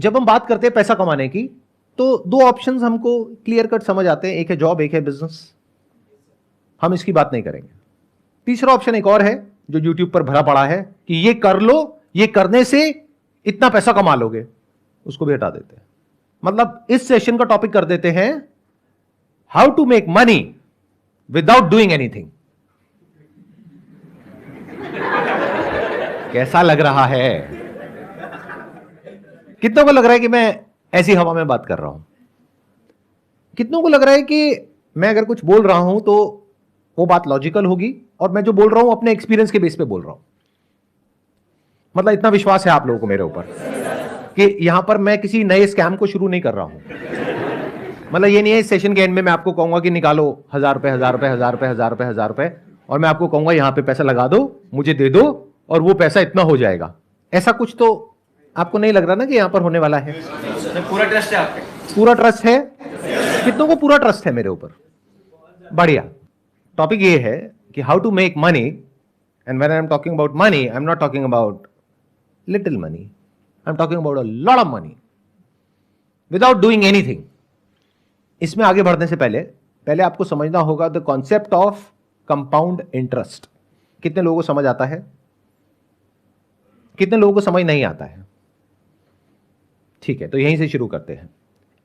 जब हम बात करते हैं पैसा कमाने की, तो दो ऑप्शंस हमको क्लियर कट समझ आते हैं, एक है जॉब, एक है बिजनेस। हम इसकी बात नहीं करेंगे। तीसरा ऑप्शन एक और है जो यूट्यूब पर भरा पड़ा है कि ये कर लो, ये करने से इतना पैसा कमा लोगे, उसको भी हटा देते हैं। मतलब इस सेशन का टॉपिक कर देते हैं how to make money without doing anything. कैसा लग रहा है? कितनों को लग रहा है कि मैं ऐसी हवा में बात कर रहा हूं? कितनों को लग रहा है कि मैं अगर कुछ बोल रहा हूं तो वो बात लॉजिकल होगी और मैं जो बोल रहा हूं अपने एक्सपीरियंस के बेस पे बोल रहा हूं? मतलब इतना विश्वास है आप लोगों को मेरे ऊपर कि यहां पर मैं किसी नए स्कैम को शुरू नहीं कर रहा हूं। मतलब ये नहीं है इस सेशन के एंड में मैं आपको कहूंगा कि निकालो 1000 रुपए 1000 रुपए 1000 रुपए 1000 रुपए 1000 रुपए और मैं आपको कहूंगा यहां पे पैसा लगा दो, मुझे दे दो और वो पैसा इतना हो जाएगा। ऐसा कुछ तो आपको नहीं लग रहा ना कि यहां पर होने वाला है? पूरा ट्रस्ट है आप पे? पूरा ट्रस्ट है। कितनों को पूरा ट्रस्ट है मेरे ऊपर? बढ़िया। टॉपिक ये है कि how to make money, and when I am talking about money I am not talking about little money, I am talking about a lot of money without doing anything. इसमें आगे बढ़ने से पहले आपको समझना होगा the concept of compound interest. कितने लोगों को समझ आता है? कितने लोगों को समझ नहीं आता है? ठीक है, तो यहीं से शुरू करते हैं।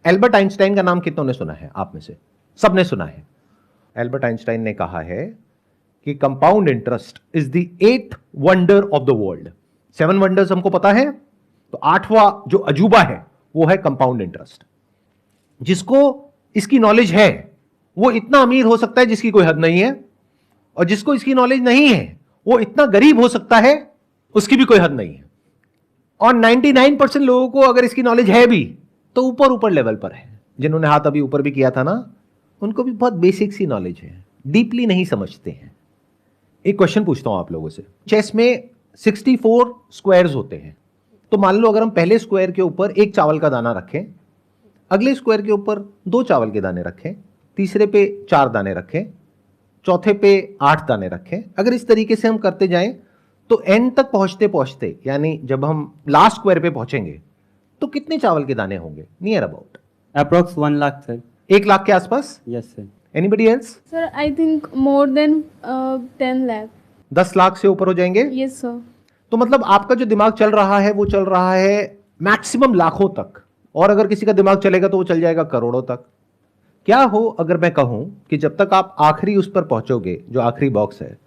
एल्बर्ट आइंस्टाइन का नाम कितनों ने सुना है? आप में से सबने सुना है। एल्बर्ट आइंस्टाइन ने कहा है कि compound interest is the 8th wonder of the world. 7 wonders हमको पता है, तो 8वां जो अजूबा है वो है कंपाउंड इंटरेस्ट। जिसको इसकी नॉलेज है वो इतना अमीर हो सकता है जिसकी कोई हद नहीं है, और जिसको इसकी नॉलेज नहीं है वो इतना गरीब हो सकता है उसकी भी कोई हद नहीं है। और 99% लोगों को अगर इसकी नॉलेज है भी तो ऊपर ऊपर लेवल पर है। जिन्होंने हाथ अभी ऊपर भी किया था ना, उनको भी बहुत बेसिक सी नॉलेज है, डीपली नहीं समझते हैं। एक क्वेश्चन पूछता हूं आप लोगों से। चेस में 64 स्क्वायर्स होते हैं, तो मान लो अगर हम पहले स्क्वायर के ऊपर 1 चावल का दाना रखें, अगले स्क्वायर के ऊपर 2 चावल के दाने रखें, तीसरे पे 4 दाने रखें, चौथे पे 8 दाने रखें। अगर इस तरीके से हम करते जाएं तो एंड तक पहुंचते पहुंचते, यानी जब हम लास्ट स्क्वायर पे पहुंचेंगे तो कितने चावल के दाने होंगे? Near about approx 1 lakh sir. 1 lakh के आसपास? Yes sir. Anybody else? Sir, I think more than 10 lakh. 10 lakh से ऊपर हो जाएंगे? Yes, sir. तो मतलब आपका जो दिमाग चल रहा है वो चल रहा है मैक्सिमम लाखों तक, और अगर किसी का दिमाग चलेगा तो वो चल जाएगा करोड़ों तक। क्या हो अगर मैं कहूं कि जब तक आप आखिरी उस पर पहुंचोगे, जो आखिरी बॉक्स है,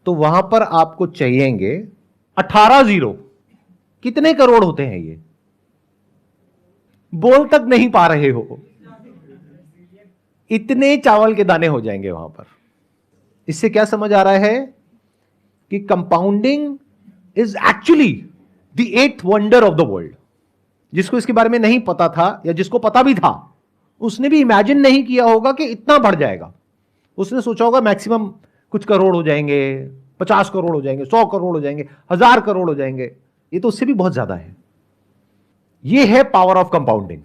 तो वहां पर आपको चाहिएंगे 18 जीरो। कितने करोड़ होते हैं ये? बोल तक नहीं पा रहे हो, इतने चावल के दाने हो जाएंगे वहां पर। इससे क्या समझ आ रहा है कि compounding is actually the 8th wonder of the world. जिसको इसके बारे में नहीं पता था, या जिसको पता भी था, उसने भी इमेजिन नहीं किया होगा कि इतना बढ़ जाएगा। उसने सोचा होगा मैक्सिमम कुछ करोड़ हो जाएंगे, 50 करोड़ हो जाएंगे, 100 करोड़ हो जाएंगे, 1000 करोड़ हो जाएंगे। ये तो उससे भी बहुत ज्यादा है। ये है पावर ऑफ कंपाउंडिंग।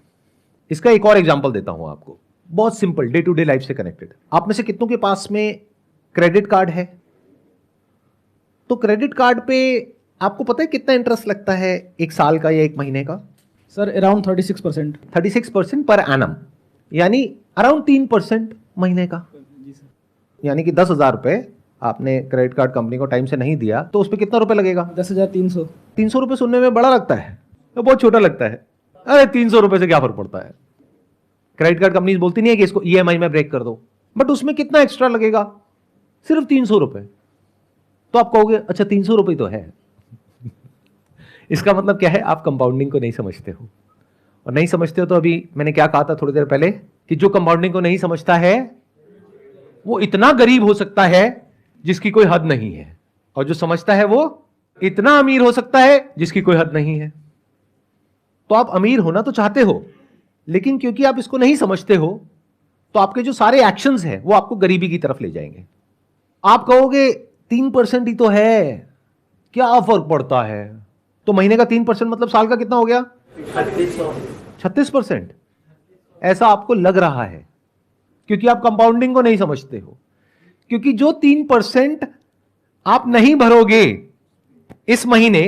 इसका एक और एग्जांपल देता हूं आपको, बहुत simple, day to day life से कनेक्टेड। आप में से कितनों के पास में क्रेडिट कार्ड है? तो क्रेडिट कार्ड पे आपको पता है कितना इंटरेस्ट लगता है, 1 साल का या 1 महीने का? Sir around 36%। 36% पर एनम, यानी अराउंड 3% महीने का। यानी कि 10,000 रुपए आपने क्रेडिट कार्ड कंपनी को टाइम से नहीं दिया तो उस पर कितना रुपए लगेगा? 10,300। 300 रुपए सुनने में बड़ा लगता है, तो बहुत छोटा लगता है। अरे 300 रुपए से क्या फर्क पड़ता है? क्रेडिट कार्ड कंपनी बोलती नहीं है कि इसको ईएमआई में ब्रेक कर दो, बट उसमें कितना एक्स्ट्रा लगेगा? सिर्फ 300 रुपए। तो आप कहोगे अच्छा 300 रुपए तो है। इसका मतलब क्या है? आप कंपाउंडिंग को नहीं समझते हो। और नहीं समझते हो तो अभी मैंने क्या कहा था थोड़ी देर पहले कि जो कंपाउंडिंग को नहीं समझता है वो इतना गरीब हो सकता है जिसकी कोई हद नहीं है, और जो समझता है वो इतना अमीर हो सकता है जिसकी कोई हद नहीं है। तो आप अमीर होना तो चाहते हो, लेकिन क्योंकि आप इसको नहीं समझते हो तो आपके जो सारे एक्शंस हैं वो आपको गरीबी की तरफ ले जाएंगे। आप कहोगे 3% ही तो है, क्या फर्क पड़ता है? तो महीने का 3% मतलब साल का कितना हो गया? 36%। ऐसा आपको लग रहा है क्योंकि आप कंपाउंडिंग को नहीं समझते हो। क्योंकि जो 3% आप नहीं भरोगे इस महीने,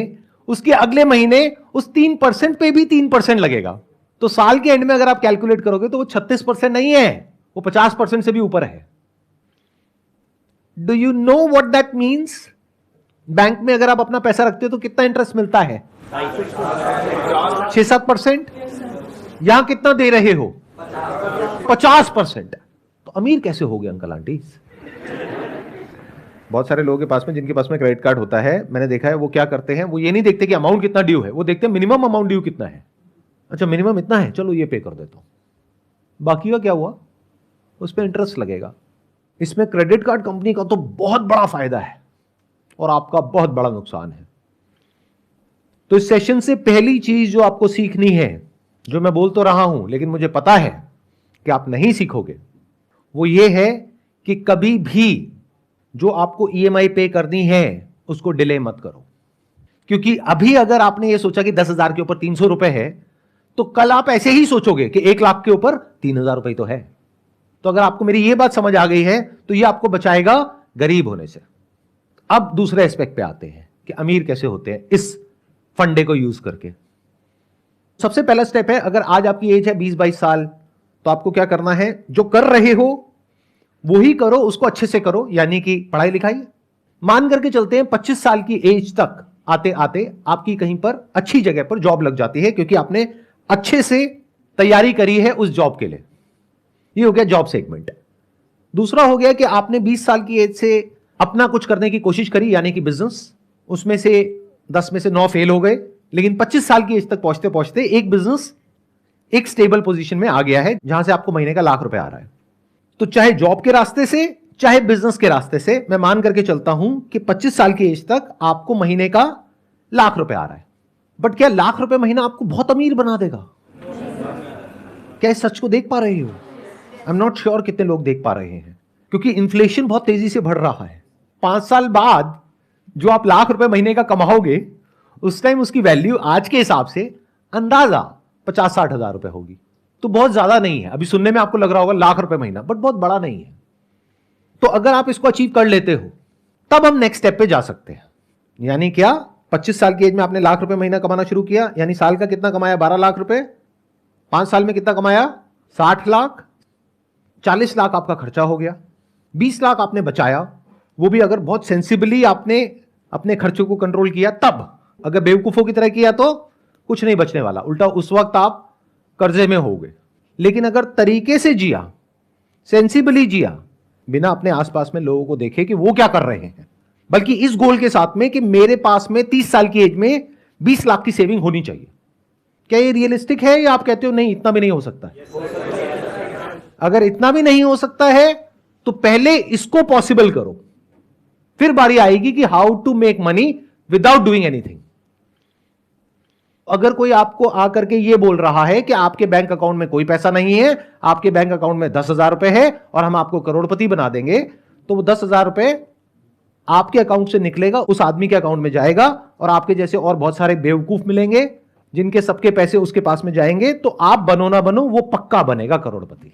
उसके अगले महीने उस 3% पे भी 3% लगेगा। तो साल के एंड में अगर आप कैलकुलेट करोगे तो वो 36% नहीं है, वो 50% से भी ऊपर है। Do you know what that means? Bank में अगर आप अपना पैसा रखते हो तो कितना इंटरेस्ट मिलता है? 6-7%। यहां कितना दे रहे हो? 50%। तो अमीर कैसे हो गए अंकल आंटी? बहुत सारे लोगों के पास में, जिनके पास में क्रेडिट कार्ड होता है, मैंने देखा है, वो क्या करते हैं, वो ये नहीं देखते कि अमाउंट कितना ड्यू है, वो देखते हैं मिनिमम अमाउंट ड्यू कितना है। अच्छा मिनिमम इतना है, चलो ये पे कर देता हूं, बाकी का क्या हुआ, उस पर इंटरेस्ट लगेगा। इसमें क्रेडिट कार्ड कंपनी का तो बहुत बड़ा फायदा है और आपका बहुत बड़ा नुकसान है। तो इस सेशन से पहली चीज जो आपको सीखनी है, जो मैं बोल तो रहा हूं लेकिन मुझे पता है कि आप नहीं सीखोगे, वो ये है कि कभी भी जो आपको ईएमआई पे करनी है उसको डिले मत करो। क्योंकि अभी अगर आपने ये सोचा कि 10,000 के ऊपर 300 रुपए है, तो कल आप ऐसे ही सोचोगे कि 1 लाख के ऊपर 3,000 रुपए तो है। तो अगर आपको मेरी ये बात समझ आ गई है तो ये आपको बचाएगा गरीब होने से। अब दूसरे एस्पेक्ट पे आते हैं कि अमीर कैसे होते हैं इस फंडे को यूज करके। सबसे पहला स्टेप है, अगर आज आपकी एज है 20-22 साल, तो आपको क्या करना है, जो कर रहे हो वही करो, उसको अच्छे से करो, यानी कि पढ़ाई लिखाई। मान करके चलते हैं 25 साल की एज तक आते आते आपकी कहीं पर अच्छी जगह पर जॉब लग जाती है, क्योंकि आपने अच्छे से तैयारी करी है उस जॉब के लिए। ये हो गया जॉब सेगमेंट। दूसरा हो गया कि आपने 20 साल की एज से अपना कुछ करने की कोशिश करी, यानी कि बिजनेस, उसमें से 10 में से 9 फेल हो गए, लेकिन 25 साल की एज तक पहुंचते पहुंचते एक बिजनेस एक स्टेबल पोजीशन में आ गया है, जहां से आपको महीने का लाख रुपए आ रहा है। तो चाहे जॉब के रास्ते से चाहे बिजनेस के रास्ते से, मैं मान करके चलता हूं कि 25 साल की एज तक आपको महीने का लाख रुपए आ रहा है। बट क्या लाख रुपए महीना आपको बहुत अमीर बना देगा? क्या इस सच को देख पा रहे हो? आई एम नॉट श्योर कितने लोग देख पा रहे हैं, क्योंकि इन्फ्लेशन बहुत तेजी से बढ़ रहा है। 5 साल बाद जो आप लाख रुपए महीने का कमाओगे, उस टाइम उसकी वैल्यू आज के हिसाब से अंदाजा 50-60 हजार रुपए होगी। तो बहुत ज्यादा नहीं है। अभी सुनने में आपको लग रहा होगा लाख रुपए महीना, बट बहुत बड़ा नहीं है। तो अगर आप इसको अचीव कर लेते हो, तब हम नेक्स्ट स्टेप पे जा सकते हैं। यानी क्या, 25 साल की एज में आपने लाख रुपए महीना कमाना शुरू किया, यानी साल का कितना कमाया? 12 लाख रुपए। 5 साल में कितना कमाया? 60 लाख। 40 लाख आपका खर्चा हो गया। 20 लाख आपने बचाया, वो भी अगर बहुत सेंसिबली आपने अपने खर्चों को कंट्रोल किया तब। अगर बेवकूफों की तरह किया तो कुछ नहीं बचने वाला, उल्टा उस वक्त आप कर्जे में होगे। लेकिन अगर तरीके से जिया, सेंसिबली जिया, बिना अपने आसपास में लोगों को देखे कि वो क्या कर रहे हैं, बल्कि इस गोल के साथ में कि मेरे पास में 30 साल की एज में 20 लाख की सेविंग होनी चाहिए, क्या ये रियलिस्टिक है या आप कहते हो नहीं इतना भी नहीं हो सकता है? अगर इतना भी नहीं हो सकता है तो पहले इसको पॉसिबल करो, फिर बारी आएगी कि how to make money without doing anything. अगर कोई आपको आकर के ये बोल रहा है कि आपके बैंक अकाउंट में कोई पैसा नहीं है, आपके बैंक अकाउंट में 10,000 रुपए है और हम आपको करोड़पति बना देंगे, तो वो 10,000 रुपए आपके अकाउंट से निकलेगा, उस आदमी के अकाउंट में जाएगा, और आपके जैसे और बहुत सारे बेवकूफ मिलेंगे जिनके सबके पैसे उसके पास में जाएंगे। तो आप बनो ना बनो, वो पक्का बनेगा करोड़पति।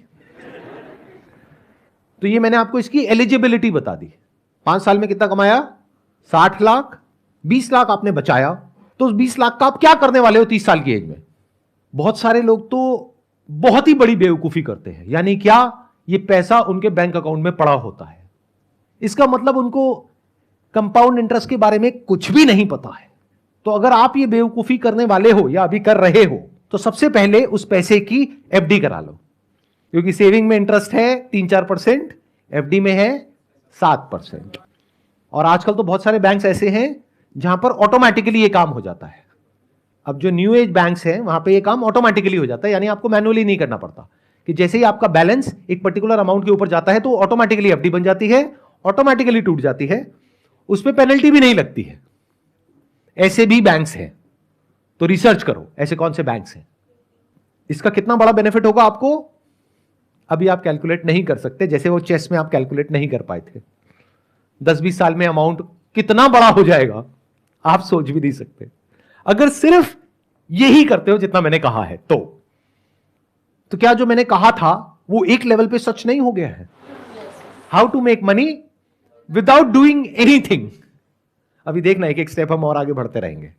तो ये मैंने आपको इसकी एलिजिबिलिटी बता दी। 5 साल में कितना कमाया? 60 लाख। 20 लाख आपने बचाया, तो उस 20 लाख का आप क्या करने वाले हो 30 साल की एज में? बहुत सारे लोग तो बहुत ही बड़ी बेवकूफी करते हैं। यानी क्या, ये पैसा उनके बैंक अकाउंट में पड़ा होता है। इसका मतलब उनको कंपाउंड इंटरेस्ट के बारे में कुछ भी नहीं पता है। तो अगर आप ये बेवकूफी करने वाले हो या अभी कर रहे हो, तो सबसे पहले उस पैसे की एफडी करा लो, क्योंकि सेविंग में इंटरेस्ट है 3-4%, एफडी में है 7%। और आजकल तो बहुत सारे बैंक्स ऐसे हैं जहां पर ऑटोमेटिकली ये काम हो जाता है। अब जो न्यू एज बैंक्स हैं वहां पे ये काम ऑटोमेटिकली हो जाता है, यानी आपको मैनुअली नहीं करना पड़ता, कि जैसे ही आपका बैलेंस एक पर्टिकुलर अमाउंट के ऊपर जाता है तो ऑटोमेटिकली एफडी बन जाती है, ऑटोमेटिकली टूट जाती है, उस पर पेनल्टी भी नहीं लगती है। ऐसे भी बैंक्स हैं, तो रिसर्च करो ऐसे कौन से बैंक्स हैं। इसका कितना बड़ा बेनिफिट होगा आपको, अभी आप कैलकुलेट नहीं कर सकते, जैसे वो चेस में आप कैलकुलेट नहीं कर पाए थे। 10-20 साल में अमाउंट कितना बड़ा हो जाएगा आप सोच भी नहीं सकते, अगर सिर्फ यही करते हो जितना मैंने कहा है। तो क्या जो मैंने कहा था वो एक लेवल पे सच नहीं हो गया है? How to make money without doing anything. अभी देखना एक एक स्टेप हम और आगे बढ़ते रहेंगे।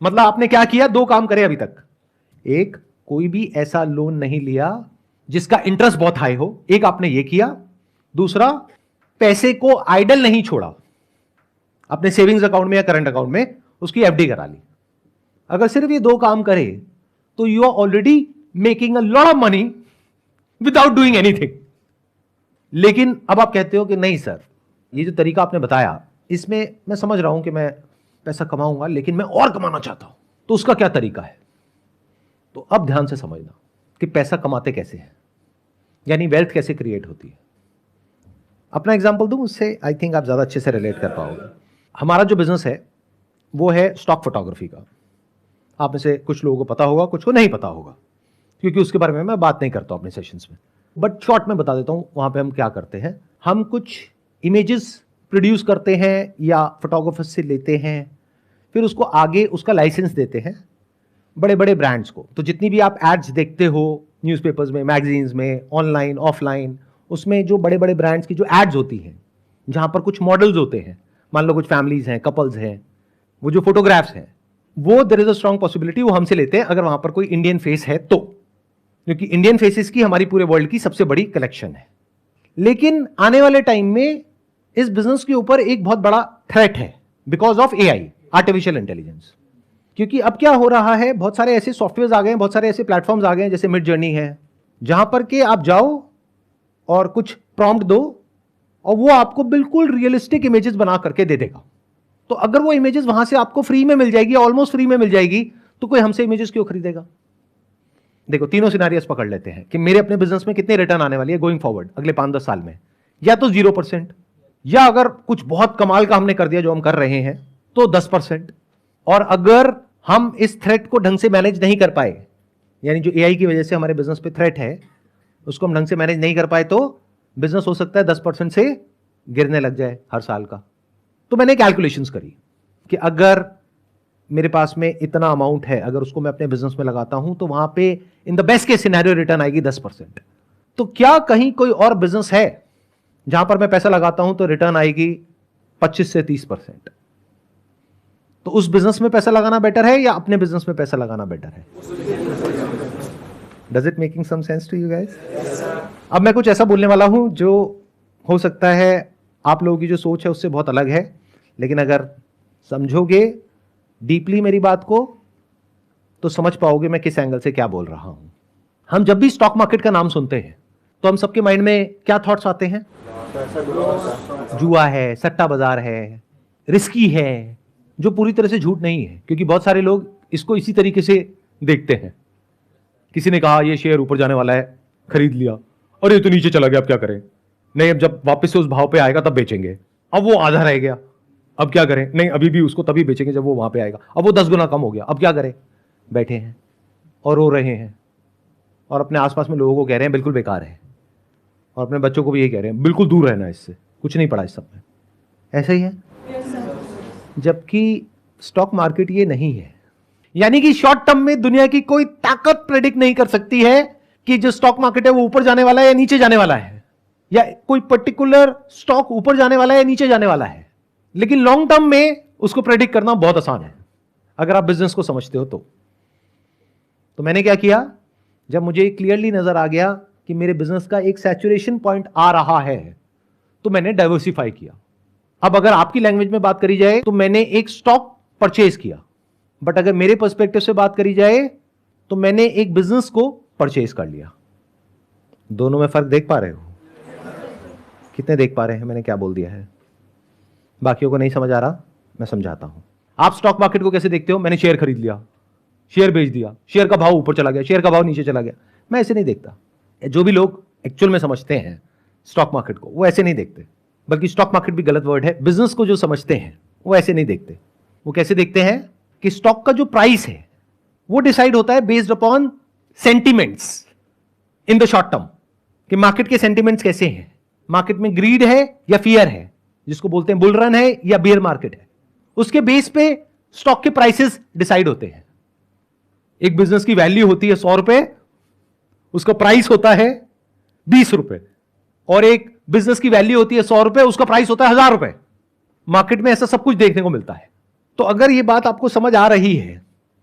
मतलब आपने क्या किया, दो काम करे अभी तक। एक, कोई भी ऐसा लोन नहीं लिया जिसका इंटरेस्ट बहुत हाई हो, एक आपने ये किया। दूसरा, पैसे को आइडल नहीं छोड़ा, अपने सेविंग्स अकाउंट में या करंट अकाउंट में उसकी एफडी करा ली। अगर सिर्फ ये दो काम करे तो you are already making a lot of money without doing anything. लेकिन अब आप कहते हो कि नहीं सर, ये जो तरीका आपने बताया इसमें मैं समझ रहा हूं कि मैं पैसा कमाऊंगा लेकिन मैं और कमाना चाहता हूं, तो उसका क्या तरीका है? तो अब ध्यान से समझना कि पैसा कमाते कैसे हैं, यानी वेल्थ कैसे क्रिएट होती है। अपना एग्जांपल दूं, उससे आई थिंक आप ज्यादा अच्छे से रिलेट कर पाओगे। हमारा जो बिजनेस है वो है स्टॉक फोटोग्राफी का। आप में से कुछ लोगों को पता होगा, कुछ को नहीं पता होगा, क्योंकि उसके बारे में मैं बात नहीं करता हूं अपने सेशंस में, बट शॉर्ट में बता देता हूं वहां पे हम क्या करते हैं। हम कुछ इमेजेस प्रोड्यूस करते हैं या फोटोग्राफर्स से लेते हैं, फिर उसको आगे उसका लाइसेंस देते हैं बड़े बड़े ब्रांड्स को। तो जितनी भी आप एड्स देखते हो न्यूज़पेपर्स में, मैगजीन्स में, ऑनलाइन ऑफलाइन, उसमें जो बड़े बड़े ब्रांड्स की जो एड्स होती हैं जहां पर कुछ मॉडल्स होते हैं, मान लो कुछ फैमिलीज हैं, कपल्स हैं, वो जो फोटोग्राफ्स हैं वो there is a strong possibility वो हमसे लेते हैं अगर वहां पर कोई इंडियन फेस है तो, क्योंकि इंडियन फेसेस की हमारी पूरे वर्ल्ड की सबसे बड़ी कलेक्शन है। लेकिन आने वाले टाइम में इस बिजनेस के ऊपर एक बहुत बड़ा थ्रेट है because of AI, artificial intelligence. क्योंकि अब क्या हो रहा है, बहुत सारे ऐसे सॉफ्टवेयर आ गए हैं, बहुत सारे ऐसे प्लेटफॉर्म्स आ गए हैं जैसे मिड जर्नी है, जहां पर के आप जाओ और कुछ प्रॉम्प्ट दो और वो आपको बिल्कुल रियलिस्टिक इमेजेस बना करके दे देगा। तो अगर वो इमेजेस वहां से आपको फ्री में मिल जाएगी, ऑलमोस्ट फ्री में मिल जाएगी, तो कोई हमसे इमेजेस क्यों खरीदेगा? देखो तीनों सिनारियोस पकड़ लेते हैं कि मेरे अपने बिजनेस में कितने रिटर्न आने वाली है गोइंग फॉरवर्ड अगले 5-10 साल में, या तो 0%, या अगर कुछ बहुत कमाल का हमने कर दिया जो हम कर रहे हैं तो 10%। और अगर हम इस थ्रेट को ढंग से मैनेज नहीं कर पाए, यानी जो एआई की वजह से हमारे बिजनेस पे थ्रेट है उसको हम ढंग से मैनेज नहीं कर पाए, तो बिजनेस हो सकता है 10% से गिरने लग जाए हर साल का। तो मैंने कैलकुलेशंस करी कि अगर मेरे पास में इतना अमाउंट है, अगर उसको मैं अपने बिजनेस में लगाता हूं तो वहां पे in the best case scenario return आएगी 10%। तो क्या कहीं कोई और बिजनेस है जहां पर मैं पैसा लगाता हूं तो रिटर्न आएगी 25 से 30%? तो उस बिजनेस में पैसा लगाना बेटर है या अपने बिजनेस में पैसा लगाना बेटर है? Does it making some sense to you guys? अब मैं कुछ ऐसा बोलने वाला हूं जो हो सकता है आप लोगों की जो सोच है उससे बहुत अलग है, लेकिन अगर समझोगे डीपली मेरी बात को तो समझ पाओगे मैं किस एंगल से क्या बोल रहा हूं। हम जब भी स्टॉक मार्केट का नाम सुनते हैं तो हम सबके माइंड में क्या थॉट्स आते हैं? जुआ है, सट्टा बाजार है, रिस्की है, जो पूरी तरह से झूठ नहीं है, क्योंकि बहुत सारे लोग इसको इसी तरीके से देखते हैं। किसी ने कहा ये शेयर ऊपर जाने वाला है, खरीद लिया, और ये तो नीचे चला गया, अब क्या करें? नहीं, अब जब वापस से उस भाव पे आएगा तब बेचेंगे, अब वो आधा रह गया, अब क्या करें? नहीं, अभी भी उसको तभी बेचेंगे जब वो वहां पे आएगा, अब वो 10 गुना कम हो गया, अब क्या करें? बैठे हैं और रो रहे हैं और अपने आसपास में लोगों को कह रहे हैं बिल्कुल बेकार है, और अपने बच्चों को भी ये कह रहे हैं बिल्कुल दूर रहना इससे, कुछ नहीं पड़ा इस सब में। ऐसा ही है? जबकि स्टॉक मार्केट ये नहीं है। यानी कि शॉर्ट टर्म में दुनिया की कोई ताकत प्रेडिक्ट नहीं कर सकती है कि जो स्टॉक मार्केट है वो ऊपर जाने वाला है या नीचे जाने वाला है, या कोई पर्टिकुलर स्टॉक ऊपर जाने वाला है या नीचे जाने वाला है। लेकिन लॉन्ग टर्म में उसको प्रेडिक्ट करना बहुत आसान है अगर आप बिजनेस को समझते हो तो मैंने क्या किया, जब मुझे क्लियरली नजर आ गया कि मेरे बिजनेस का एक सैचुरेशन पॉइंट आ रहा है तो मैंने डाइवर्सिफाई किया। अब अगर आपकी लैंग्वेज में बात करी जाए तो मैंने एक स्टॉक परचेज किया, बट अगर मेरे पर्सपेक्टिव से बात करी जाए तो मैंने एक बिजनेस को परचेज कर लिया। दोनों में फर्क देख पा रहे हो? कितने देख पा रहे हैं मैंने क्या बोल दिया है? बाकियों को नहीं समझ आ रहा, मैं समझाता हूं। आप स्टॉक मार्केट को कैसे देखते हो? मैंने शेयर खरीद लिया, शेयर बेच दिया, शेयर का भाव ऊपर चला गया, शेयर का भाव नीचे चला गया। मैं ऐसे नहीं देखता। जो भी लोग एक्चुअल में समझते हैं स्टॉक मार्केट को वो ऐसे नहीं देखते, बल्कि स्टॉक मार्केट भी गलत वर्ड है। बिजनेस को जो समझते हैं वो ऐसे नहीं देखते। वो कैसे देखते हैं कि स्टॉक का जो प्राइस है वो डिसाइड होता है based upon sentiments in the short term, कि मार्केट के सेंटिमेंट्स कैसे हैं, मार्केट में ग्रीड है या फियर है, जिसको बोलते हैं बुल रन है या बेयर मार्केट है, उसके बेस पे स्टॉक के प्राइसेस डिसाइड होते हैं। एक बिजनेस की वैल्यू होती है 100 रुपए, उसका प्राइस होता है 20 रुपए, और एक बिजनेस की वैल्यू होती है 100 रुपए, उसका प्राइस होता है 1000 रुपए। मार्केट में ऐसा सब कुछ देखने को मिलता है। तो अगर ये बात आपको समझ आ रही है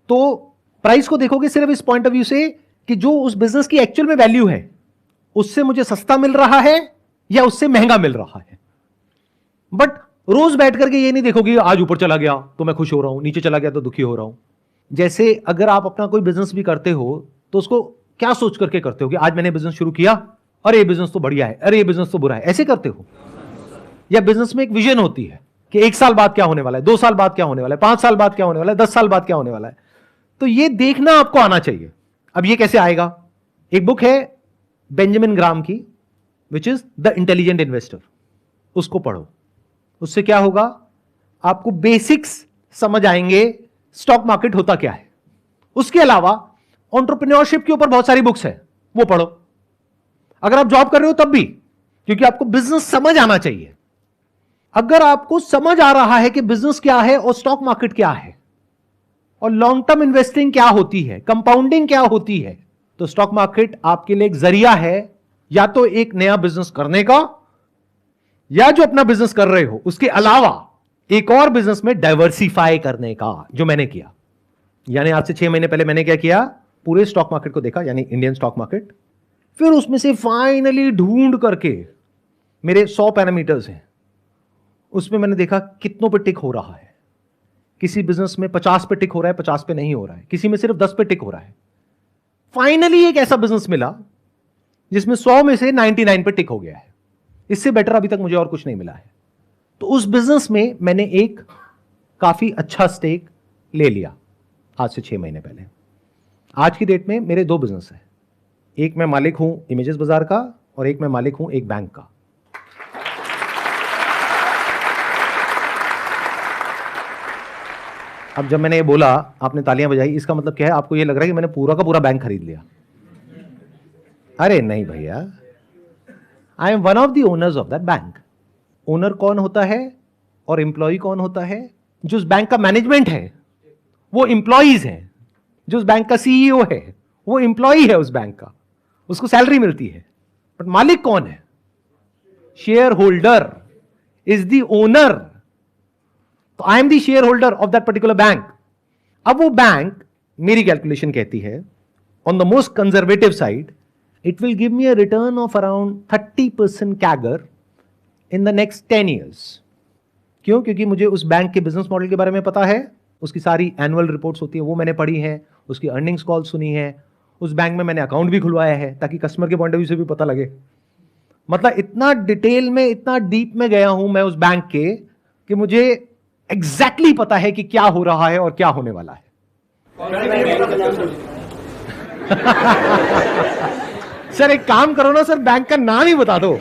तो प्राइस को देखोगे सिर्फ इस पॉइंट ऑफ व्यू से कि जो उस बिजनेस की एक्चुअल में वैल्यू है उससे मुझे सस्ता मिल रहा है या उससे महंगा मिल रहा है। बट रोज बैठ करके ये नहीं देखोगे आज ऊपर चला गया तो मैं खुश हो रहा हूं, नीचे चला गया तो दुखी हो रहा हूं। जैसे अगर आप अपना कोई बिजनेस भी करते हो तो उसको क्या सोच करके करते हो कि आज मैंने बिजनेस शुरू किया, अरे ये बिजनेस तो बढ़िया है, अरे ये बिजनेस तो बुरा है, ऐसे करते हो? या बिजनेस में एक विजन होती है कि 1 साल बाद क्या होने वाला है, 2 साल बाद क्या होने वाला है, 5 साल बाद क्या होने वाला है, 10 साल बाद क्या होने वाला है। तो ये देखना आपको आना चाहिए। अब ये कैसे आएगा? एक बुक है बेंजामिन ग्राम की, which is the intelligent investor, उसको पढ़ो। उससे क्या होगा, आपको बेसिक्स समझ आएंगे स्टॉक मार्केट होता क्या है। उसके अलावा एंटरप्रेन्योरशिप के ऊपर बहुत सारी बुक्स है, वो पढ़ो। अगर आप जॉब कर रहे हो तब भी, क्योंकि आपको बिजनेस समझ आना चाहिए। अगर आपको समझ आ रहा है कि बिजनेस क्या है और स्टॉक मार्केट क्या है और लॉन्ग टर्म इन्वेस्टिंग क्या होती है, कंपाउंडिंग क्या होती है, तो स्टॉक मार्केट आपके लिए एक जरिया है या तो एक नया बिजनेस करने का, या जो अपना बिजनेस कर रहे हो उसके अलावा एक और बिजनेस में डाइवर्सिफाई करने का, जो मैंने किया। यानी आज से 6 महीने पहले मैंने क्या किया, पूरे स्टॉक मार्केट को देखा, यानी इंडियन स्टॉक मार्केट। फिर उसमें से फाइनली ढूंढ करके, मेरे 100 पैरामीटर्स हैं, उसमें मैंने देखा कितनों पे टिक हो रहा है। किसी बिजनेस में 50 पे टिक हो रहा है, 50 पे नहीं हो रहा है, किसी में सिर्फ 10 पे टिक हो रहा है। फाइनली एक ऐसा बिजनेस मिला जिसमें 100 में से 99 पे टिक हो गया है। इससे बेटर अभी तक मुझे और कुछ नहीं मिला है। तो उस बिजनेस में मैंने एक काफी अच्छा स्टेक ले लिया आज से 6 महीने पहले। आज की डेट में मेरे 2 बिजनेस हैं, एक मैं मालिक हूं इमेजेस बाजार का और एक मैं मालिक हूं एक बैंक का। अब जब मैंने ये बोला, आपने तालियां बजाई, इसका मतलब क्या है? आपको ये लग रहा है कि मैंने पूरा का पूरा बैंक खरीद लिया। अरे नहीं भैया, I am one of the owners of that bank. Owner कौन होता है और एम्प्लॉय कौन होता है? जो उस बैंक का मैनेजमेंट है वो एम्प्लॉइज है, जो उस बैंक का सीईओ है वो एम्प्लॉय है उस बैंक का, उसको सैलरी मिलती है। बट मालिक कौन है? Shareholder is the owner. तो I am the shareholder of that particular bank. अब वो बैंक, मेरी कैलकुलेशन कहती है, on the most conservative side, it will give me a return of around 30% CAGR in the next 10 years. क्यों? क्योंकि मुझे उस बैंक के बिजनेस मॉडल के बारे में पता है, उसकी सारी एनुअल रिपोर्ट्स होती है वो मैंने पढ़ी है, उसकी अर्निंग्स कॉल सुनी है, उस बैंक में मैंने अकाउंट भी खुलवाया है ताकि कस्टमर के पॉइंट ऑफ व्यू से भी पता लगे। मतलब इतना डिटेल में, इतना डीप में गया हूं मैं उस बैंक के कि मुझे एग्जैक्टली पता है कि क्या हो रहा है और क्या होने वाला है। सर एक काम करो ना सर, बैंक का नाम ही बता दो।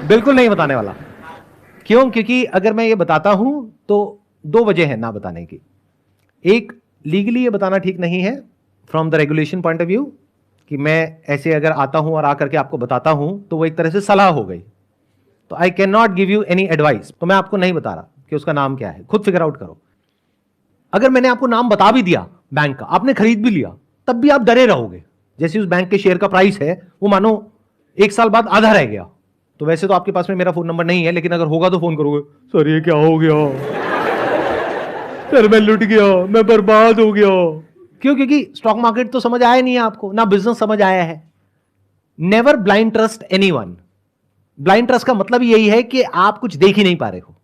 बिल्कुल नहीं बताने वाला। क्यों? क्योंकि अगर मैं ये बताता हूं तो 2 वजह है ना बताने की। एक, लीगली ये बताना ठीक नहीं है from the regulation point of view, कि मैं ऐसे अगर आता हूं और आकर के आपको बताता हूं तो वो एक तरह से सलाह हो गई। तो I can not give you any advice. तो मैं आपको नहीं बता रहा कि उसका नाम क्या है, खुद फिगर आउट करो। अगर मैंने आपको नाम बता भी दिया बैंक का, आपने खरीद भी लिया, तब भी आप डरे रहोगे। जैसे उस बैंक के शेयर का प्राइस है वो मानो 1 साल बाद आधा रह गया। तो वैसे तो आपके पास में मेरा फोन नंबर नहीं है, लेकिन अगर होगा तो फोन करोगे, सर ये क्या हो गया, सर मैं लुट गया, मैं बर्बाद हो गया। क्यों? क्योंकि स्टॉक मार्केट तो समझ आया नहीं है आपको, ना बिजनेस समझ आया है। Never blind trust anyone. Blind trust का मतलब यही है कि आप कुछ देख ही नहीं पा रहे हो,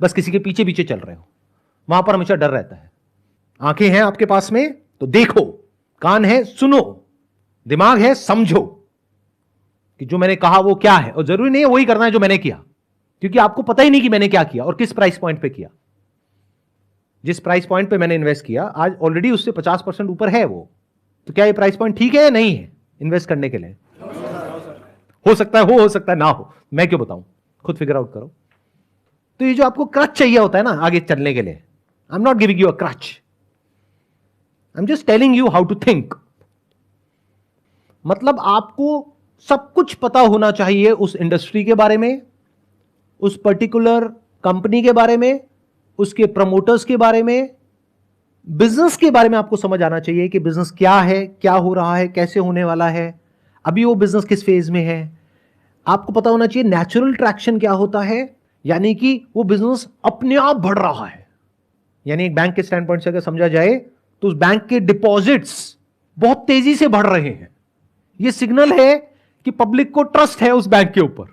बस किसी के पीछे पीछे चल रहे हो। वहां पर हमेशा डर रहता है। आंखें हैं आपके पास में तो देखो, कान है सुनो, दिमाग है समझो कि जो मैंने कहा वो क्या है, और जरूरी नहीं है वही करना है जो मैंने किया, क्योंकि आपको पता ही नहीं कि मैंने क्या किया और किस प्राइस पॉइंट पे किया। जिस प्राइस पॉइंट पे मैंने इन्वेस्ट किया आज ऑलरेडी उससे 50% ऊपर है वो। तो क्या ये प्राइस पॉइंट ठीक है या नहीं है इन्वेस्ट करने के लिए? हो सकता है हो सकता है ना हो, मैं क्यों बताऊं, खुद फिगर आउट करो। तो ये जो आपको क्रच चाहिए होता है ना आगे चलने के लिए, I am not giving you a crutch, I am just telling you how to think. मतलब आपको सब कुछ पता होना चाहिए उस इंडस्ट्री के बारे में, उस पर्टिकुलर कंपनी के बारे में, उसके प्रमोटर्स के बारे में, बिजनेस के बारे में आपको समझ आना चाहिए कि बिजनेस क्या है, क्या हो रहा है, कैसे होने वाला है, अभी वो बिजनेस किस फेज में है। आपको पता होना चाहिए नेचुरल ट्रैक्शन क्या होता है, यानी कि वो बिजनेस अपने आप बढ़ रहा है, यानी एक बैंक के स्टैंड पॉइंट से अगर समझा जाए तो उस बैंक के डिपॉजिट्स बहुत तेजी से बढ़ रहे हैं। यह सिग्नल है कि पब्लिक को ट्रस्ट है उस बैंक के ऊपर।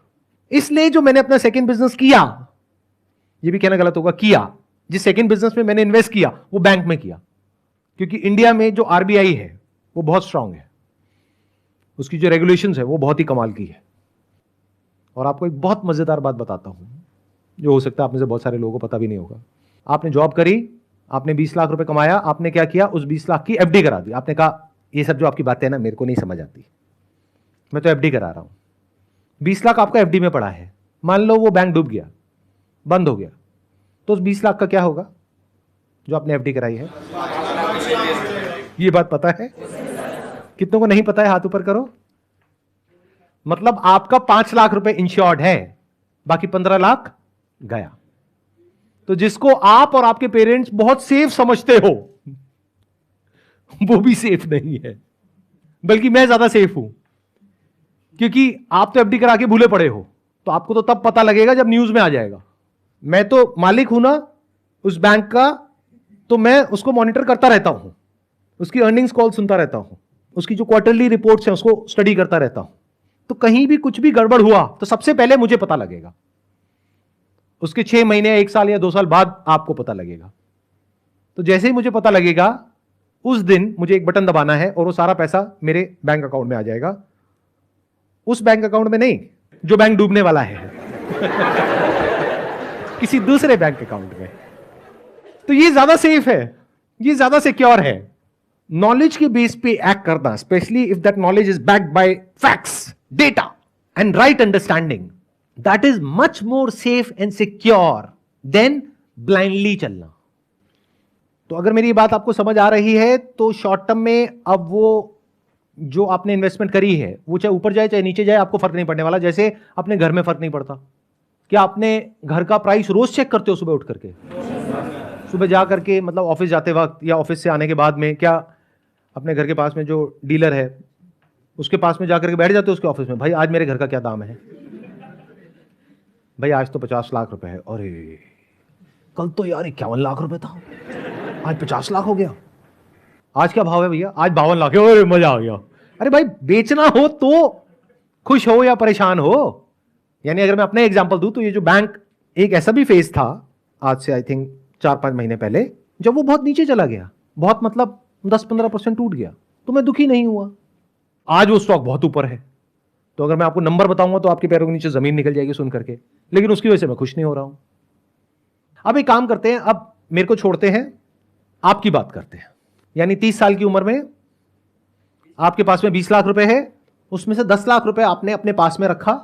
इसलिए जो मैंने अपना सेकंड बिजनेस किया, यह भी कहना गलत होगा, किया, जिस सेकंड बिजनेस में मैंने इन्वेस्ट किया वो बैंक में किया, क्योंकि इंडिया में जो आरबीआई है वो बहुत स्ट्रांग है, उसकी जो रेगुलेशंस है वो बहुत ही कमाल की है। और आपको एक बहुत मजेदार बात बताता हूं जो हो सकता है आप में से बहुत सारे लोगों को पता भी नहीं होगा। आपने जॉब करी, आपने 20 लाख रुपए कमाया, आपने क्या किया, उस 20 लाख की एफडी करा दी। आपने कहा ये सब जो आपकी बातें हैं ना मेरे को नहीं समझ आती, मैं तो एफडी करा रहा हूं। 20 लाख आपका एफडी में पड़ा है, मान लो वो बैंक डूब गया, बंद हो गया, तो उस 20 लाख का क्या होगा जो आपने एफडी कराई है? ये बात पता है? कितनों को नहीं पता है? हाथ ऊपर करो। मतलब आपका 5 लाख रुपए इंश्योर्ड है, बाकी 15 लाख गया। तो जिसको आप और आपके पेरेंट्स बहुत सेफ समझते हो वो भी सेफ नहीं है, बल्कि मैं ज्यादा सेफ हूं, क्योंकि आप तो एफडी करा के भूले पड़े हो, तो आपको तो तब पता लगेगा जब न्यूज में आ जाएगा। मैं तो मालिक हूं ना उस बैंक का, तो मैं उसको मॉनिटर करता रहता हूं, उसकी अर्निंग्स कॉल सुनता रहता हूं, उसकी जो क्वार्टरली रिपोर्ट्स हैं उसको स्टडी करता रहता हूं। तो कहीं भी कुछ भी गड़बड़ हुआ तो सबसे पहले मुझे पता लगेगा, उसके 6 महीने, 1 साल या 2 साल बाद आपको पता लगेगा। तो जैसे ही मुझे पता लगेगा उस दिन मुझे एक बटन दबाना है और वो सारा पैसा मेरे बैंक अकाउंट में आ जाएगा। उस बैंक अकाउंट में नहीं जो बैंक डूबने वाला है किसी दूसरे बैंक अकाउंट में। तो ये ज्यादा सेफ है, ये ज्यादा सिक्योर है। नॉलेज के बेस पे एक्ट करना, specially if that knowledge is backed by facts, data and right understanding, that is much more safe and secure than blindly चलना। तो अगर मेरी बात आपको समझ आ रही है तो शॉर्ट टर्म में अब वो जो आपने इन्वेस्टमेंट करी है वो चाहे ऊपर जाए चाहे नीचे जाए आपको फर्क नहीं पड़ने वाला। जैसे अपने घर में फर्क नहीं पड़ता। क्या आपने घर का प्राइस रोज चेक करते हो सुबह उठ करके? सुबह जा करके, मतलब ऑफिस जाते वक्त या ऑफिस से आने के बाद में, क्या अपने घर के पास में जो डीलर है उसके पास में जाकर के बैठ जाते हो उसके ऑफिस में, भाई आज मेरे घर का क्या दाम है? भाई आज तो 50 लाख रुपए है। अरे कल तो यार 51 लाख रुपए था, आज 50 लाख हो गया। आज क्या भाव है भैया? आज 52 लाख है। अरे मजा आ गया। अरे भाई बेचना हो तो खुश हो या परेशान हो। यानी अगर मैं अपना एग्जांपल दूं तो ये जो बैंक, एक ऐसा भी फेज था आज से आई थिंक 4-5 महीने पहले, जब वो बहुत नीचे चला गया, बहुत मतलब 10-15% टूट गया, तो मैं दुखी नहीं हुआ। आज वो स्टॉक बहुत ऊपर है, तो अगर मैं आपको नंबर बताऊंगा तो आपके पैरों के नीचे जमीन निकल जाएगी सुन करके, लेकिन उसकी वजह से मैं खुश नहीं हो रहा हूं। अब एक काम करते हैं, अब मेरे को छोड़ते हैं, आपकी बात करते हैं। यानी 30 साल की उम्र में आपके पास में 20 लाख रुपए है, उसमें से 10 लाख रुपए आपने अपने पास में रखा,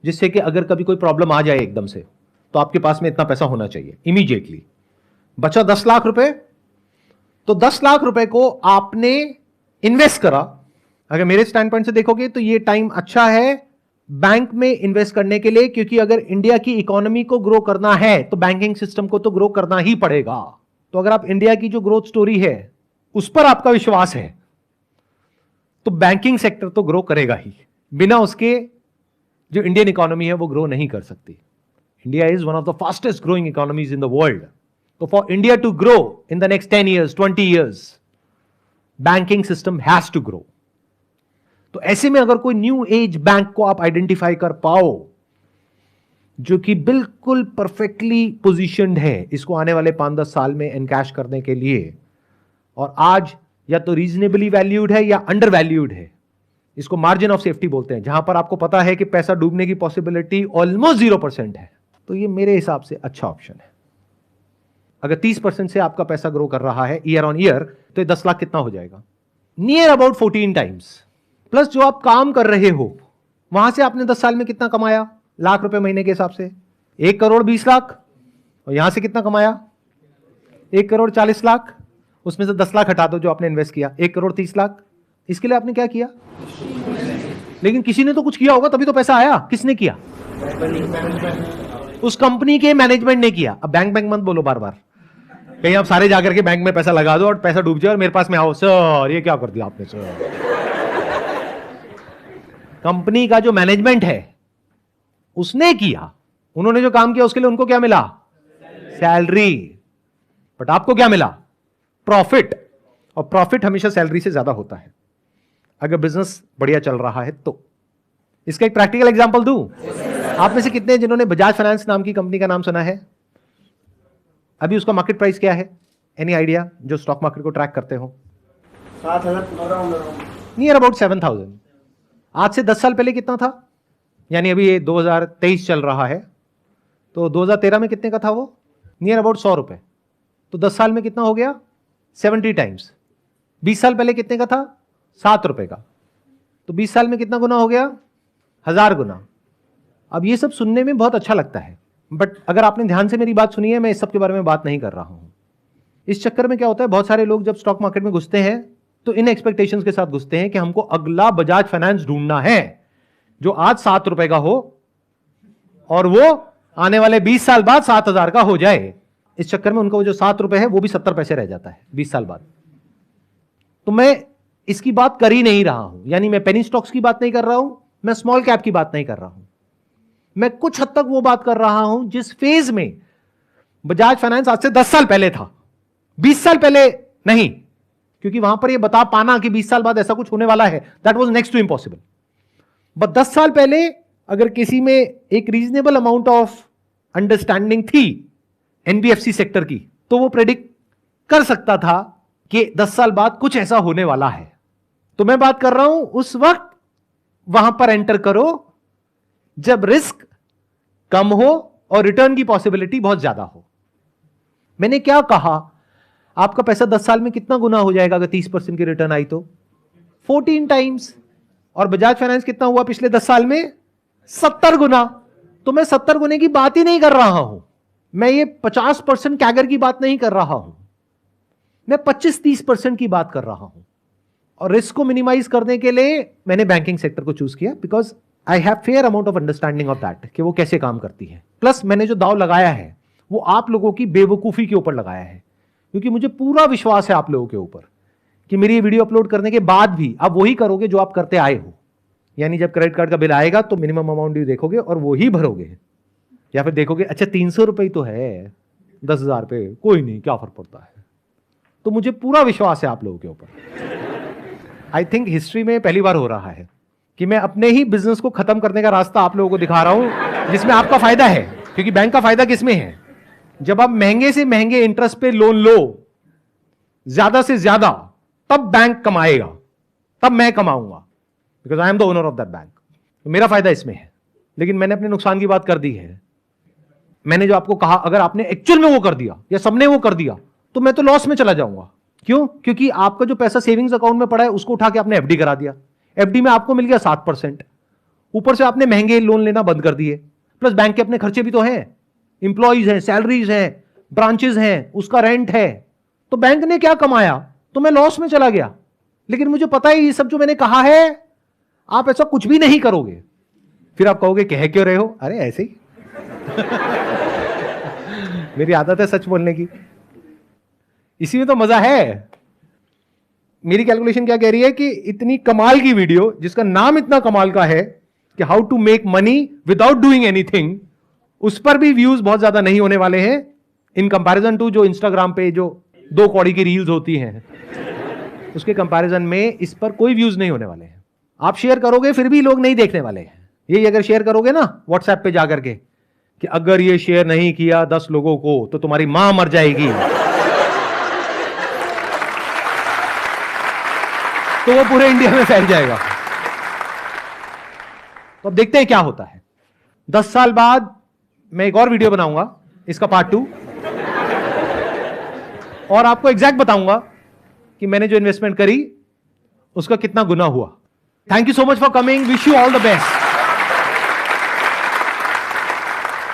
जिससे कि अगर कभी कोई प्रॉब्लम आ जाए एकदम से तो आपके पास में इतना पैसा होना चाहिए इमीडिएटली। बचा 10 लाख रुपए, तो 10 लाख रुपए को आपने इन्वेस्ट करा। अगर मेरे स्टैंड पॉइंट से देखोगे तो ये टाइम अच्छा है बैंक में इन्वेस्ट करने के लिए, क्योंकि अगर इंडिया की इकोनॉमी को ग्रो करना है तो बैंकिंग सिस्टम को तो ग्रो करना ही पड़ेगा। तो अगर आप इंडिया की जो ग्रोथ स्टोरी है उस पर आपका विश्वास है तो बैंकिंग सेक्टर तो ग्रो करेगा ही, बिना उसके जो इंडियन इकोनॉमी है वो ग्रो नहीं कर सकती। India is one of the fastest growing economies in the world. तो for India to grow in the next 10 years, 20 years, banking system has to grow. तो ऐसे में अगर कोई न्यू एज बैंक को आप आइडेंटिफाई कर पाओ जो कि बिल्कुल परफेक्टली पोजीशनड है इसको आने वाले 5-10 साल में एनकैश करने के लिए, और आज या तो रीजनेबली वैल्यूड है या अंडर वैल्यूड है, इसको मार्जिन ऑफ सेफ्टी बोलते हैं, जहां पर आपको पता है कि पैसा डूबने की पॉसिबिलिटी ऑलमोस्ट 0% है, तो ये मेरे हिसाब से अच्छा ऑप्शन है। अगर 30% से आपका पैसा ग्रो कर रहा है ईयर ऑन ईयर, तो 10 लाख कितना हो जाएगा? Near about 14 times. प्लस जो आप काम कर रहे हो वहां से आपने 10 साल में कितना कमाया लाख रुपए महीने के हिसाब से? 1 करोड़ 20 लाख। और यहां से कितना कमाया? 1 करोड़ 40 लाख। उसमें से 10 लाख हटा दो जो आपने इन्वेस्ट किया, 1 करोड़ 30 लाख। इसके लिए आपने क्या किया? लेकिन किसी ने तो कुछ किया होगा तभी तो पैसा आया। किसने किया? उस कंपनी के मैनेजमेंट ने किया। अब बैंक बैंक मत बोलो बार बार, कहीं आप सारे जाकर के बैंक में पैसा लगा दो और पैसा डूब जाए और मेरे पास में आओ, सर ये क्या कर दिया आपने सर। कंपनी का जो मैनेजमेंट है उसने किया, उन्होंने जो काम किया उसके लिए उनको क्या मिला? सैलरी। बट आपको क्या मिला? प्रॉफिट। और प्रॉफिट हमेशा सैलरी से ज्यादा होता है अगर बिजनेस बढ़िया चल रहा है तो। इसका एक प्रैक्टिकल एग्जांपल दूं? आप में से कितने जिन्होंने बजाज फाइनेंस नाम की कंपनी का नाम सुना है? अभी उसका मार्केट प्राइस क्या है? Any idea? जो स्टॉक मार्केट को ट्रैक करते हो। 7,000 नियर अबाउट 7,000। आज से 10 साल पहले कितना था? यानी अभी ये 2023 चल रहा है, तो 2013 में कितने का था वो? नियर अबाउट 100 रुपए। तो 10 साल में कितना हो गया? 70 टाइम्स। 20 साल पहले कितने का था? 7 रुपए का। तो 20 साल में कितना गुना हो गया? 1000 गुना। अब ये सब सुनने में बहुत अच्छा लगता है, बट अगर आपने ध्यान से मेरी बात सुनी है, मैं इस सब के बारे में बात नहीं कर रहा हूं। इस चक्कर में क्या होता है, बहुत सारे लोग जब स्टॉक मार्केट में घुसते हैं तो इन एक्सपेक्टेशंस के साथ घुसते हैं कि हमको अगला बजाज फाइनेंस ढूंढना है जो आज 7 रुपए का हो और वो आने वाले 20 साल बाद 7,000 का हो जाए। इस चक्कर में उनका वो जो 7 रुपए है वो भी 70 पैसे रह जाता है 20 साल बाद। तो मैं इसकी बात कर ही नहीं रहा हूं, यानी मैं पेनी स्टॉक्स की बात नहीं कर रहा हूं, मैं स्मॉल कैप की बात नहीं कर रहा हूं। मैं कुछ हद तक वो बात कर रहा हूं जिस फेज में बजाज फाइनेंस आज से 10 साल पहले था, 20 साल पहले नहीं, क्योंकि वहां पर ये बता पाना कि 20 साल बाद ऐसा कुछ होने वाला है, that was next to impossible. But 10 साल पहले अगर किसी में एक रीजनेबल अमाउंट ऑफ अंडरस्टैंडिंग थी एनबीएफसी सेक्टर की, तो वो प्रेडिक्ट कर सकता था कि 10 साल बाद कुछ ऐसा होने वाला है। तो मैं बात कर रहा हूं उस वक्त वहां पर एंटर करो जब रिस्क कम हो और रिटर्न की पॉसिबिलिटी बहुत ज्यादा हो। मैंने क्या कहा? आपका पैसा 10 साल में कितना गुना हो जाएगा अगर 30% की रिटर्न आई तो? 14 टाइम्स। और बजाज फाइनेंस कितना हुआ पिछले 10 साल में? 70 गुना। तो मैं 70 गुने की बात ही नहीं कर रहा हूं, मैं ये 50% कैगर की बात नहीं कर रहा हूं, मैं 25-30% की बात कर रहा हूं। और रिस्क को मिनिमाइज करने के लिए मैंने बैंकिंग सेक्टर को चूज किया, because I have fair amount of understanding of that कि वो कैसे काम करती है। प्लस मैंने जो दाव लगाया है वो आप लोगों की बेवकूफी के ऊपर लगाया है, क्योंकि मुझे पूरा विश्वास है आप लोगों के ऊपर कि मेरी ये वीडियो अपलोड करने के बाद भी आप वही करोगे जो आप करते आए हो। यानी जब क्रेडिट कार्ड का बिल आएगा तो मिनिमम अमाउंट ड्यू देखोगे और वो ही भरोगे, या फिर देखोगे अच्छा 300 रुपए तो है 10,000 पे, कोई नहीं क्या फर्क पड़ता है। तो मुझे पूरा विश्वास है आप लोगों के ऊपर। आई थिंक हिस्ट्री में पहली बार हो रहा है कि मैं अपने ही बिजनेस को खत्म करने का रास्ता आप लोगों को दिखा रहा हूं, जिसमें आपका फायदा है। क्योंकि बैंक का फायदा किसमें है? जब आप महंगे से महंगे इंटरेस्ट पे लोन लो ज्यादा से ज्यादा, तब बैंक कमाएगा, तब मैं कमाऊंगा, because I am the owner of that bank. तो मेरा फायदा इसमें है। लेकिन मैंने अपने नुकसान की बात कर दी है। मैंने जो आपको कहा अगर आपने एक्चुअल में वो कर दिया या सबने वो कर दिया तो मैं तो लॉस में चला जाऊंगा। क्यों? क्योंकि आपका जो पैसा सेविंग्स अकाउंट में पड़ा है उसको उठा के आपने एफडी करा दिया, एफडी में आपको मिल गया 7%, ऊपर से आपने महंगे लोन लेना बंद कर दिए। प्लस बैंक के अपने खर्चे भी तो हैं, इंप्लॉइज हैं, सैलरीज हैं, ब्रांचेस हैं, उसका रेंट है। तो बैंक ने क्या कमाया? तो मैं लॉस में चला गया। लेकिन मुझे पता है ये सब जो मैंने कहा है आप ऐसा कुछ भी नहीं करोगे। फिर आप कहोगे कह क्यों रहे हो? अरे ऐसे ही मेरी आदत है सच बोलने की, इसी में तो मजा है। मेरी कैलकुलेशन क्या कह रही है कि इतनी कमाल की वीडियो जिसका नाम इतना कमाल का है कि how to make money without doing anything, उस पर भी व्यूज बहुत ज्यादा नहीं होने वाले हैं इन कंपैरिजन टू जो इंस्टाग्राम पे जो 2 कौड़ी की रील्स होती हैं, उसके कंपैरिजन में इस पर कोई व्यूज नहीं होने वाले हैं। आप शेयर करोगे फिर भी लोग नहीं देखने वाले हैं। यही अगर शेयर करोगे ना व्हाट्सएप पे जाकर के कि अगर ये शेयर नहीं किया 10 लोगों को तो तुम्हारी मां मर जाएगी, तो वो पूरे इंडिया में फैल जाएगा। तो अब देखते हैं क्या होता है। 10 साल बाद मैं एक और वीडियो बनाऊंगा, इसका पार्ट 2, और आपको एग्जैक्ट बताऊंगा कि मैंने जो इन्वेस्टमेंट करी उसका कितना गुना हुआ। Thank you so much for coming, wish you all the best.